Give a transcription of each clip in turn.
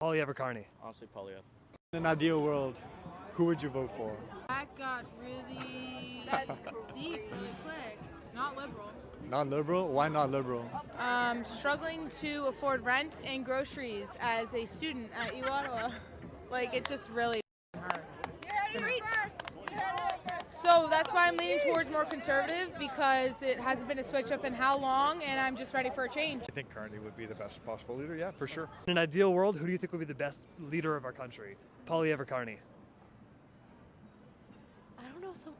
Poilievre or Carney? Honestly, Poilievre. In an ideal world, who would you vote for? That got really deep really quick. Not liberal. Not liberal? Why not liberal? Struggling to afford rent and groceries as a student at UOttawa. Like, it's just really hard. So that's why I'm leaning towards more conservative, because it hasn't been a switch up in how long, and I'm just ready for a change. I think Carney would be the best possible leader, yeah, for sure. In an ideal world, who do you think would be the best leader of our country? Poilievre or Carney?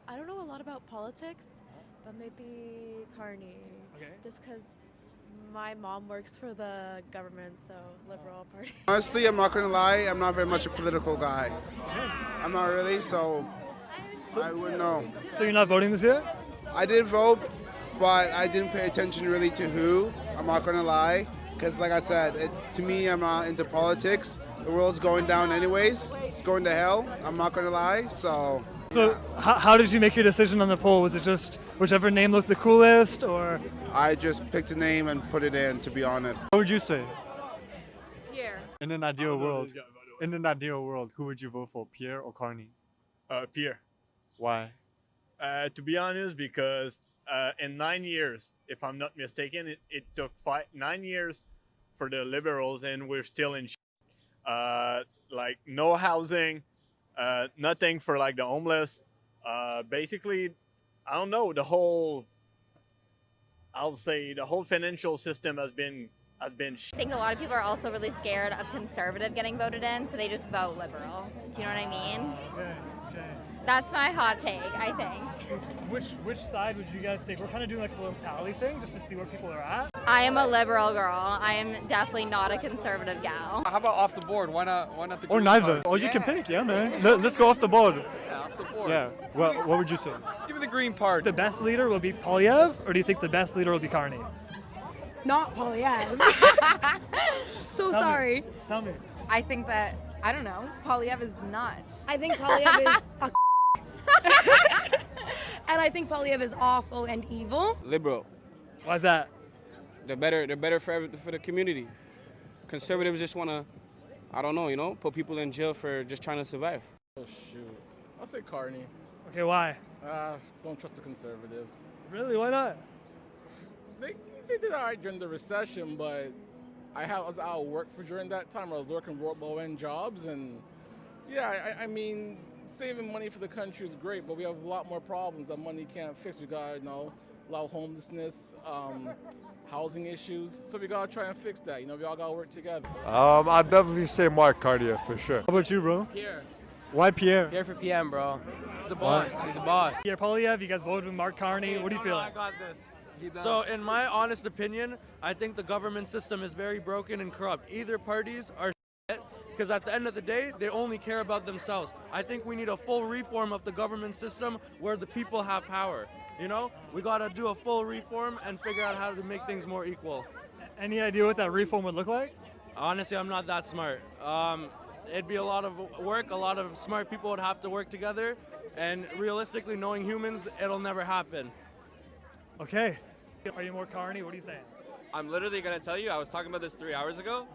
I don't know a lot about politics, but maybe Carney. Okay. Just because my mom works for the government, so Liberal Party. Honestly, I'm not going to lie, I'm not very much a political guy. I'm not really, so I wouldn't know. So you're not voting this year? I did vote, but I didn't pay attention really to who. I'm not going to lie, because like I said, to me, I'm not into politics. The world's going down anyways. It's going to hell. I'm not going to lie, so... So how did you make your decision on the poll? Was it just whichever name looked the coolest, or? I just picked a name and put it in, to be honest. What would you say? Pierre. In an ideal world, who would you vote for, Pierre or Carney? Pierre. Why? To be honest, because in 9 years, if I'm not mistaken, it took 9 years for the Liberals, and we're still in like no housing, nothing for like the homeless. Basically, I don't know, the whole financial system has been I think a lot of people are also really scared of conservative getting voted in, so they just vote liberal. Do you know what I mean? Okay. That's my hot take, I think. Which side would you guys take? We're kind of doing like a little tally thing just to see where people are at. I am a liberal girl. I am definitely not a conservative gal. How about off the board? Why not the Or Green neither. Party? Or you can pick, yeah, man. Let's go off the board. Yeah, off the board. Yeah. Well, what would you say? Give me the Green Party. The best leader will be Poilievre, or do you think the best leader will be Carney? Not Poilievre. So Tell me. sorry. Tell me. I think that, I don't know, Poilievre is nuts. I think Poilievre is a and I think Poilievre is awful and evil. Liberal. Why's that? They're better for the community. Conservatives just want to, I don't know, put people in jail for just trying to survive. Oh shoot, I'll say Carney. Okay, why? Don't trust the conservatives. Really? Why not? They did all right during the recession, but I was out of work for during that time. I was working low-end jobs, and yeah, I mean, saving money for the country is great, but we have a lot more problems that money can't fix. We got, a lot of homelessness, housing issues, so we gotta try and fix that. We all gotta work together. I'd definitely say Mark Carney for sure. How about you, bro? Pierre. Why Pierre? Pierre for PM, bro. He's a boss. He's a boss. Pierre Poilievre, you guys voted with Mark Carney. What do you feel? I got this. So, in my honest opinion, I think the government system is very broken and corrupt. Either parties are because at the end of the day, they only care about themselves. I think we need a full reform of the government system where the people have power. We gotta do a full reform and figure out how to make things more equal. Any idea what that reform would look like? Honestly, I'm not that smart. It'd be a lot of work. A lot of smart people would have to work together, and realistically, knowing humans, it'll never happen. Okay. Are you more Carney? What are you saying? I'm literally gonna tell you, I was talking about this 3 hours ago.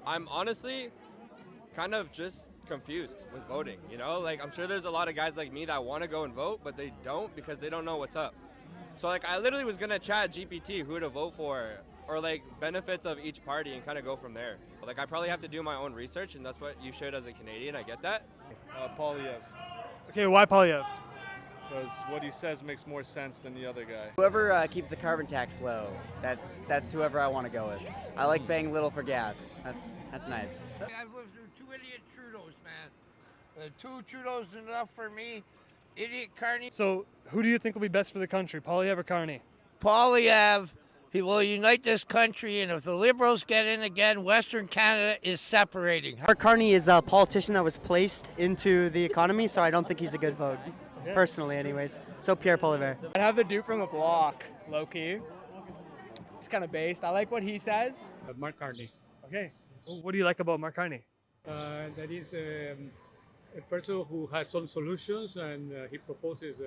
I'm honestly kind of just confused with voting, Like, I'm sure there's a lot of guys like me that want to go and vote, but they don't because they don't know what's up. So, like, I literally was gonna chat GPT who to vote for, or, like, benefits of each party and kind of go from there. Like, I probably have to do my own research, and that's what you should as a Canadian, I get that. Poilievre. Okay, why Poilievre? Because what he says makes more sense than the other guy. Whoever keeps the carbon tax low, that's whoever I want to go with. I like paying little for gas. That's nice. I've lived through 2 idiot Trudeaus, man. 2 Trudeaus is enough for me. Idiot Carney. So, who do you think will be best for the country, Poilievre or Carney? Poilievre. He will unite this country, and if the Liberals get in again, Western Canada is separating. Mark Carney is a politician that was placed into the economy, so I don't think he's a good vote. Personally, anyways. So Pierre Poilievre. I'd have the dude from the block, low-key. It's kind of based. I like what he says. Mark Carney. Okay. What do you like about Mark Carney? That is a person who has some solutions, and he proposes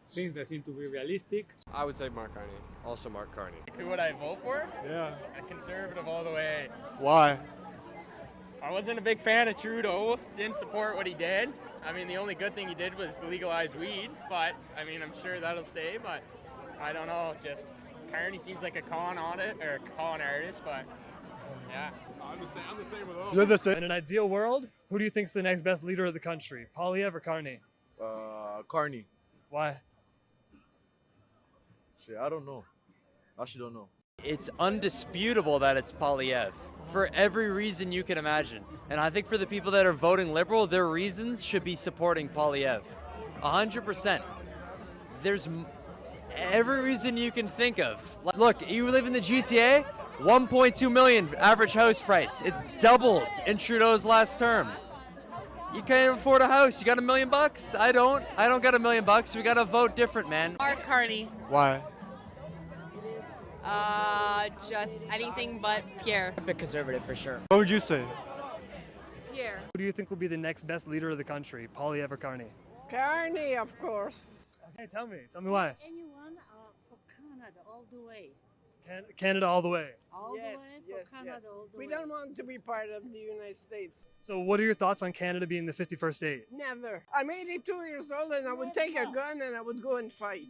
things that seem to be realistic. I would say Mark Carney. Also Mark Carney. Who would I vote for? Yeah. A conservative all the way. Why? I wasn't a big fan of Trudeau. Didn't support what he did. I mean, the only good thing he did was legalize weed, but I mean, I'm sure that'll stay, but I don't know. Just Carney seems like a con artist, but yeah. I'm the same with those. You're the same. In an ideal world, who do you think's the next best leader of the country? Polyev or Carney? Carney. Why? Shit, I don't know. I actually don't know. It's undisputable that it's Polyev for every reason you can imagine. And I think for the people that are voting liberal, their reasons should be supporting Polyev. 100%. There's every reason you can think of. Look, you live in the GTA, 1.2 million average house price. It's doubled in Trudeau's last term. You can't afford a house. You got $1 million? I don't got $1 million. We gotta vote different, man. Mark Carney. Why? Just anything but Pierre. A bit conservative for sure. What would you say? Pierre. Who do you think will be the next best leader of the country? Polyev or Carney? Carney, of course. Okay, tell me why. Anyone for Canada all the way. Canada all the way. All the way for Canada all the way. We don't want to be part of the United States. So what are your thoughts on Canada being the 51st state? Never. I'm 82 years old and I would take a gun and I would go and fight.